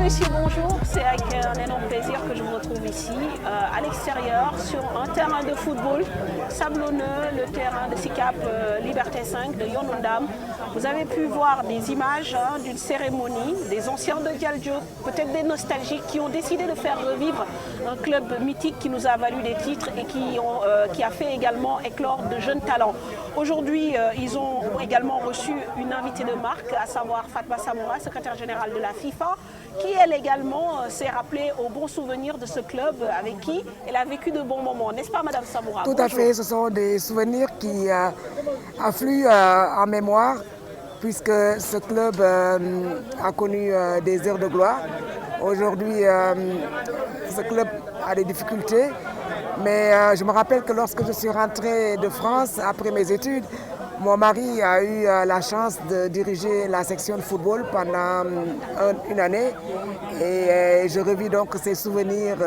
Mesdames, Messieurs, bonjour. C'est avec un énorme plaisir que je vous retrouve ici, à l'extérieur, sur un terrain de football sablonneux, le terrain de SICAP Liberté 5 de Yonundam. Vous avez pu voir des images d'une cérémonie, des anciens de Dial Diop, peut-être des nostalgiques qui ont décidé de faire revivre un club mythique qui nous a valu des titres et qui a fait également éclore de jeunes talents. Aujourd'hui, ils ont également reçu une invitée de marque, à savoir Fatma Samoura, secrétaire générale de la FIFA, qui elle également s'est rappelée aux bons souvenirs de ce club avec qui elle a vécu de bons moments. N'est-ce pas, Madame Samoura? Tout à fait, ce sont des souvenirs qui affluent en mémoire, puisque ce club a connu des heures de gloire. Aujourd'hui, ce club a des difficultés, mais je me rappelle que lorsque je suis rentrée de France après mes études, mon mari a eu la chance de diriger la section de football pendant une année et je revis donc ces souvenirs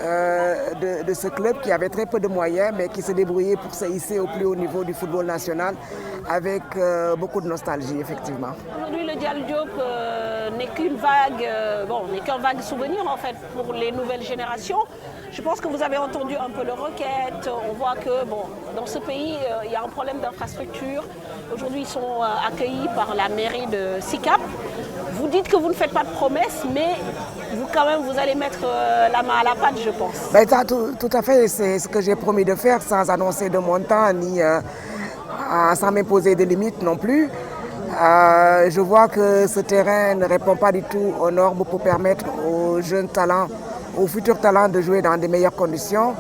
de ce club qui avait très peu de moyens mais qui se débrouillait pour se hisser au plus haut niveau du football national avec beaucoup de nostalgie, effectivement. Aujourd'hui, le Dial Diop n'est qu'une vague, n'est qu'un vague souvenir en fait pour les nouvelles générations. Je pense que vous avez entendu un peu le requête. On voit que dans ce pays, il y a un problème d'infrastructure. Aujourd'hui, ils sont accueillis par la mairie de SICAP. Vous dites que vous ne faites pas de promesses, mais vous, quand même, vous allez mettre la main à la pâte, je pense. Ben, tout à fait, c'est ce que j'ai promis de faire sans annoncer de montant ni sans m'imposer de limites non plus. Je vois que ce terrain ne répond pas du tout aux normes pour permettre aux jeunes talents, aux futurs talents de jouer dans de meilleures conditions.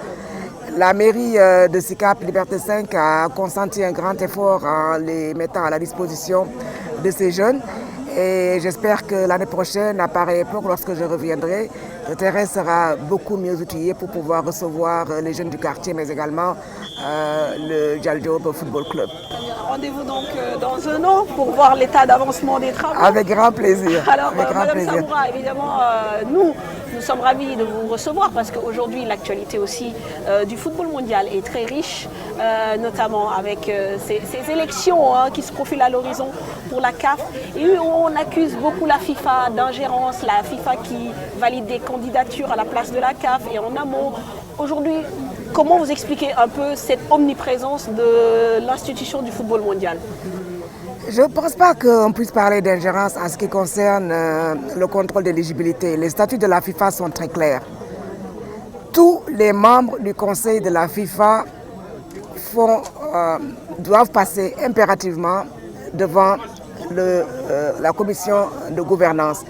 La mairie de SICAP Liberté 5 a consenti un grand effort en les mettant à la disposition de ces jeunes. Et j'espère que l'année prochaine, à pareille époque, lorsque je reviendrai, le terrain sera beaucoup mieux outillé pour pouvoir recevoir les jeunes du quartier, mais également le Dial Diop Football Club. Rendez-vous donc dans un an pour voir l'état d'avancement des travaux. Avec grand plaisir. Alors, Madame Samoura, évidemment, nous sommes ravis de vous recevoir parce qu'aujourd'hui, l'actualité aussi du football mondial est très riche, notamment avec ces élections qui se profilent à l'horizon pour la CAF. Et on accuse beaucoup la FIFA d'ingérence, la FIFA qui valide des candidatures à la place de la CAF et en amont. Aujourd'hui, comment vous expliquez un peu cette omniprésence de l'institution du football mondial? Je ne pense pas qu'on puisse parler d'ingérence en ce qui concerne le contrôle d'éligibilité. Les statuts de la FIFA sont très clairs. Tous les membres du conseil de la FIFA doivent passer impérativement devant la commission de gouvernance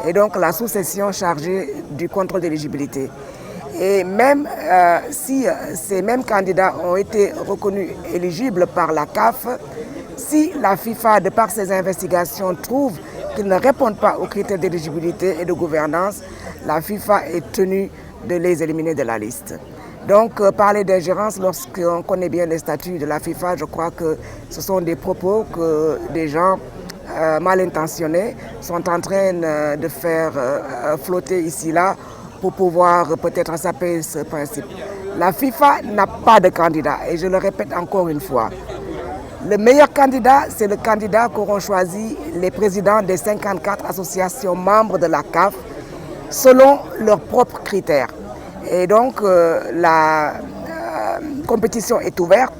et donc la sous-section chargée du contrôle d'éligibilité. Et même si ces mêmes candidats ont été reconnus éligibles par la CAF, si la FIFA, de par ses investigations, trouve qu'ils ne répondent pas aux critères d'éligibilité et de gouvernance, la FIFA est tenue de les éliminer de la liste. Donc parler d'ingérence lorsqu'on connaît bien les statuts de la FIFA, je crois que ce sont des propos que des gens mal intentionnés sont en train de faire flotter ici-là pour pouvoir peut-être saper ce principe. La FIFA n'a pas de candidat et je le répète encore une fois. Le meilleur candidat, c'est le candidat qu'auront choisi les présidents des 54 associations membres de la CAF selon leurs propres critères. Et donc la compétition est ouverte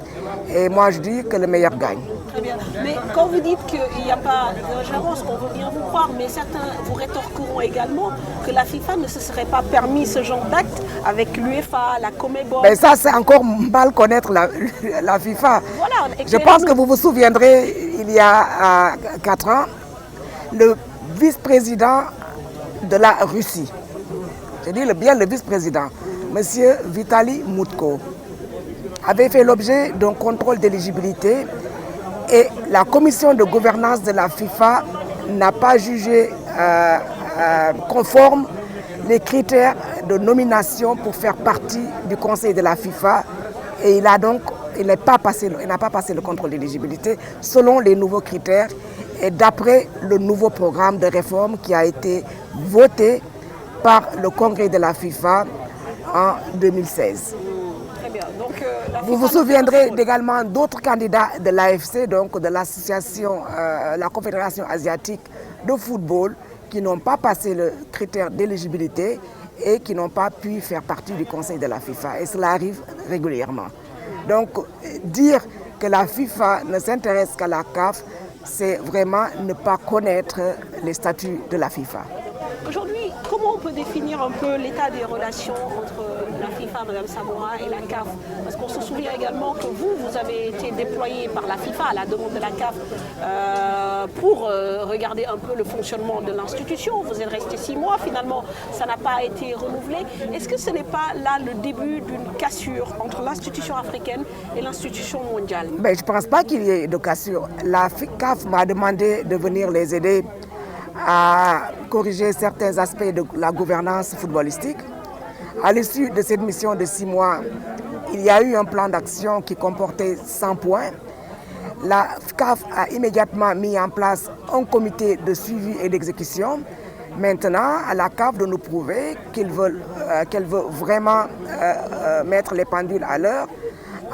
et moi je dis que le meilleur gagne. Très bien. Mais quand vous dites qu'il n'y a pas d'ingérence, on veut bien vous croire, mais certains vous rétorqueront également que la FIFA ne se serait pas permis ce genre d'acte avec l'UEFA, la Comebol. Mais ça, c'est encore mal connaître la FIFA. Voilà, je pense que vous vous souviendrez, il y a 4 ans, le vice-président de la Russie, je dis bien le vice-président, M. Vitali Mutko, avait fait l'objet d'un contrôle d'éligibilité et la commission de gouvernance de la FIFA n'a pas jugé conforme les critères de nomination pour faire partie du conseil de la FIFA et il n'a pas passé le contrôle d'éligibilité selon les nouveaux critères et d'après le nouveau programme de réforme qui a été voté par le congrès de la FIFA en 2016. Très bien. Donc, vous vous souviendrez également d'autres candidats de l'AFC, donc de l'association, la Confédération asiatique de football, qui n'ont pas passé le critère d'éligibilité et qui n'ont pas pu faire partie du Conseil de la FIFA. Et cela arrive régulièrement. Donc, dire que la FIFA ne s'intéresse qu'à la CAF, c'est vraiment ne pas connaître les statuts de la FIFA. Aujourd'hui, comment on peut définir un peu l'état des relations entre la FIFA, Mme Samoura, et la CAF? Parce qu'on se souvient également que vous avez été déployé par la FIFA à la demande de la CAF pour regarder un peu le fonctionnement de l'institution. Vous êtes resté 6 mois, finalement, ça n'a pas été renouvelé. Est-ce que ce n'est pas là le début d'une cassure entre l'institution africaine et l'institution mondiale? Je ne pense pas qu'il y ait de cassure. La CAF m'a demandé de venir les aider à corriger certains aspects de la gouvernance footballistique. À l'issue de cette mission de 6 mois, il y a eu un plan d'action qui comportait 100 points. La CAF a immédiatement mis en place un comité de suivi et d'exécution. Maintenant, à la CAF de nous prouver qu'elle veut vraiment mettre les pendules à l'heure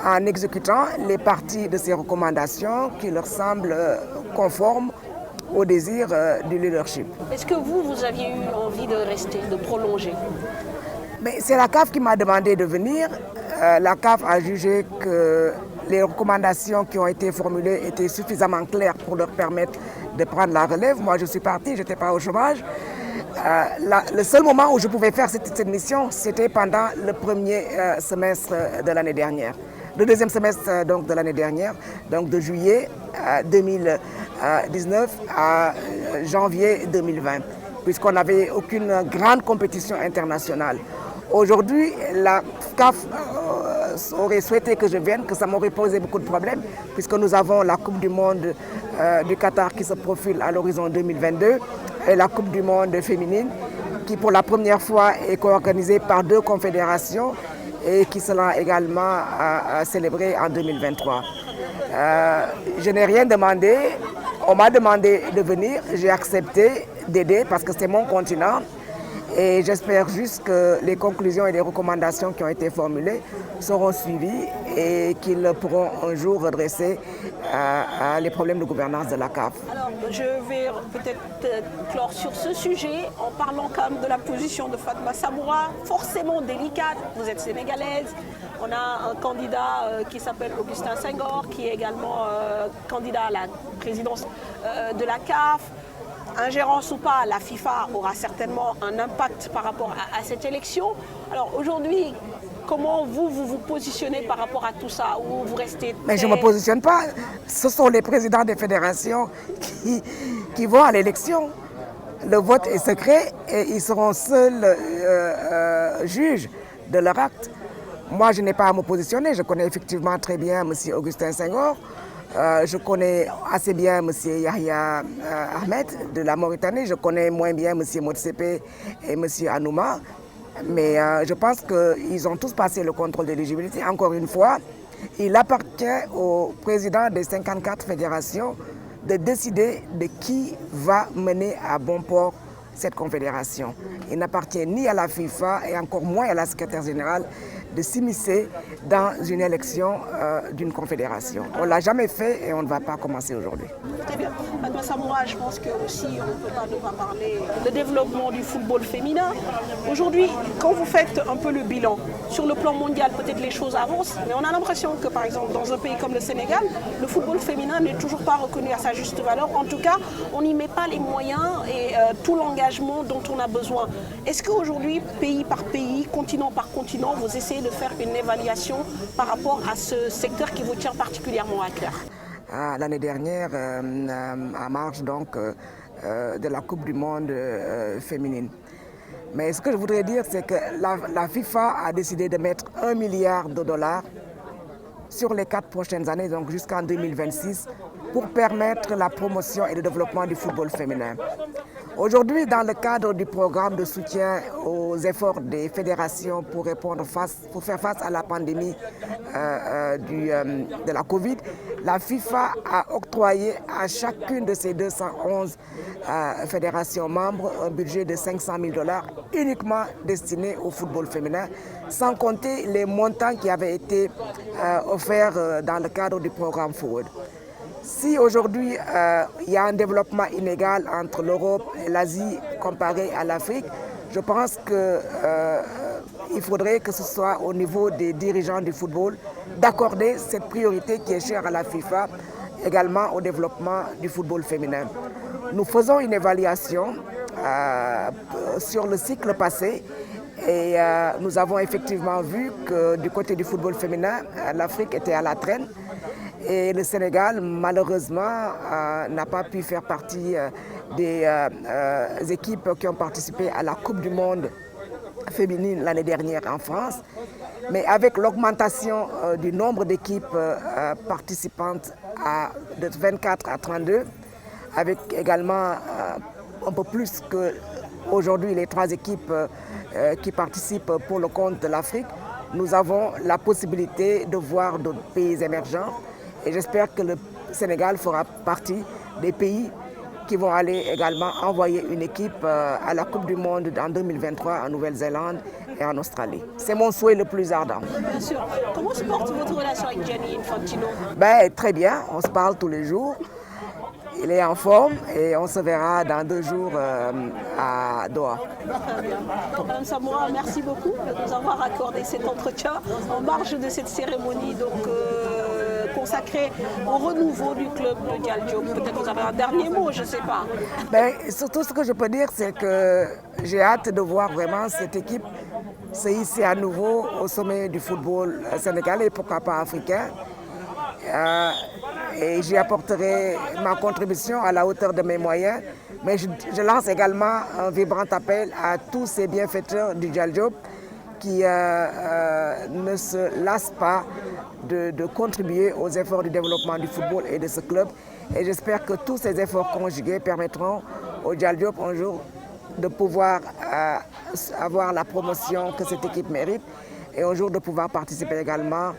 en exécutant les parties de ces recommandations qui leur semblent conformes au désir du leadership. Est-ce que vous aviez eu envie de rester, de prolonger? C'est la CAF qui m'a demandé de venir. La CAF a jugé que les recommandations qui ont été formulées étaient suffisamment claires pour leur permettre de prendre la relève. Moi, je suis parti, je n'étais pas au chômage. Le seul moment où je pouvais faire cette mission, c'était pendant le premier semestre de l'année dernière. Le deuxième semestre donc, de l'année dernière, donc de juillet 2019 à janvier 2020, puisqu'on n'avait aucune grande compétition internationale. Aujourd'hui, la CAF aurait souhaité que je vienne, que ça m'aurait posé beaucoup de problèmes, puisque nous avons la Coupe du Monde du Qatar qui se profile à l'horizon 2022 et la Coupe du Monde féminine qui pour la première fois est co-organisée par 2 confédérations et qui sera également célébrée en 2023. Je n'ai rien demandé, on m'a demandé de venir, j'ai accepté d'aider parce que c'est mon continent. Et j'espère juste que les conclusions et les recommandations qui ont été formulées seront suivies et qu'ils pourront un jour redresser les problèmes de gouvernance de la CAF. Alors, je vais peut-être clore sur ce sujet en parlant quand même de la position de Fatma Samoura, forcément délicate. Vous êtes sénégalaise, on a un candidat qui s'appelle Augustin Senghor, qui est également candidat à la présidence de la CAF. Ingérence ou pas, la FIFA aura certainement un impact par rapport à cette élection. Alors aujourd'hui, comment vous positionnez par rapport à tout ça? Ou vous restez Mais je ne me positionne pas. Ce sont les présidents des fédérations qui vont à l'élection. Le vote est secret et ils seront seuls juges de leur acte. Moi, je n'ai pas à me positionner. Je connais effectivement très bien M. Augustin Senghor. Je connais assez bien M. Yahya Ahmed de la Mauritanie. Je connais moins bien M. Motsepe et M. Anouma. Mais je pense qu'ils ont tous passé le contrôle d'éligibilité. Encore une fois, il appartient au président des 54 fédérations de décider de qui va mener à bon port cette confédération. Il n'appartient ni à la FIFA et encore moins à la secrétaire générale de s'immiscer dans une élection d'une confédération. On ne l'a jamais fait et on ne va pas commencer aujourd'hui. Très bien. Fatma Samoura, je pense qu'aussi on ne peut pas ne pas parler du développement du football féminin. Aujourd'hui, quand vous faites un peu le bilan, sur le plan mondial, peut-être les choses avancent, mais on a l'impression que par exemple dans un pays comme le Sénégal, le football féminin n'est toujours pas reconnu à sa juste valeur. En tout cas, on n'y met pas les moyens et tout l'engagement dont on a besoin. Est-ce qu'aujourd'hui, pays par pays, continent par continent, vous essayez de faire une évaluation par rapport à ce secteur qui vous tient particulièrement à cœur? L'année dernière, en marge donc de la Coupe du Monde féminine. Mais ce que je voudrais dire, c'est que la FIFA a décidé de mettre $1 milliard sur les 4 prochaines années, donc jusqu'en 2026, pour permettre la promotion et le développement du football féminin. Aujourd'hui, dans le cadre du programme de soutien aux efforts des fédérations pour faire face à la pandémie de la Covid, la FIFA a octroyé à chacune de ces 211 fédérations membres un budget de $500 000 uniquement destiné au football féminin, sans compter les montants qui avaient été offerts dans le cadre du programme Forward. Si aujourd'hui il y a un développement inégal entre l'Europe et l'Asie comparé à l'Afrique, je pense qu'il faudrait que ce soit au niveau des dirigeants du football d'accorder cette priorité qui est chère à la FIFA également au développement du football féminin. Nous faisons une évaluation sur le cycle passé et nous avons effectivement vu que du côté du football féminin, l'Afrique était à la traîne et le Sénégal, malheureusement, n'a pas pu faire partie des équipes qui ont participé à la Coupe du Monde féminine l'année dernière en France. Mais avec l'augmentation du nombre d'équipes participantes de 24 à 32, avec également un peu plus qu'aujourd'hui les 3 équipes qui participent pour le compte de l'Afrique, nous avons la possibilité de voir d'autres pays émergents et j'espère que le Sénégal fera partie des pays qui vont aller également envoyer une équipe à la Coupe du Monde en 2023 en Nouvelle-Zélande et en Australie. C'est mon souhait le plus ardent. Bien sûr. Comment se porte votre relation avec Gianni Infantino? Très bien, on se parle tous les jours. Il est en forme et on se verra dans 2 jours à Doha. Très bien. Madame Samoura, merci beaucoup de nous avoir accordé cet entretien en marge de cette cérémonie consacrée au renouveau du club de Dial Diop. Peut-être que vous avez un dernier mot, je ne sais pas. Surtout ce que je peux dire, c'est que j'ai hâte de voir vraiment cette équipe se hisser à nouveau au sommet du football sénégalais et pourquoi pas africain. Et j'y apporterai ma contribution à la hauteur de mes moyens. Mais je lance également un vibrant appel à tous ces bienfaiteurs du Dial Diop qui ne se lassent pas de contribuer aux efforts du développement du football et de ce club. Et j'espère que tous ces efforts conjugués permettront au Dial Diop un jour de pouvoir avoir la promotion que cette équipe mérite et un jour de pouvoir participer également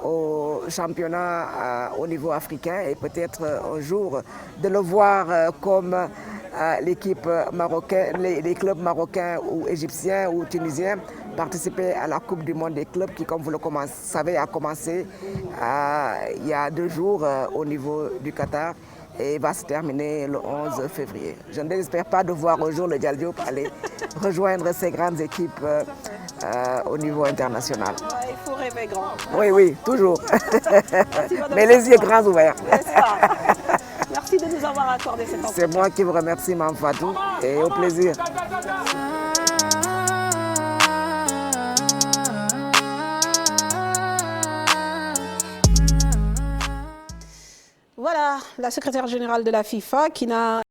au championnat au niveau africain et peut-être un jour de le voir comme l'équipe marocaine, les clubs marocains ou égyptiens ou tunisiens participer à la Coupe du Monde des clubs qui, comme vous le savez, a commencé il y a 2 jours au niveau du Qatar et va se terminer le 11 février. Je ne désespère pas de voir un jour le Dial Diop aller rejoindre ces grandes équipes au niveau international. Il faut rêver grand. Oui, toujours. Mais les yeux grands ouverts. Merci de nous avoir accordé cet entretien. C'est moi qui vous remercie, Mme Fatou, et au plaisir. Voilà, la secrétaire générale de la FIFA qui n'a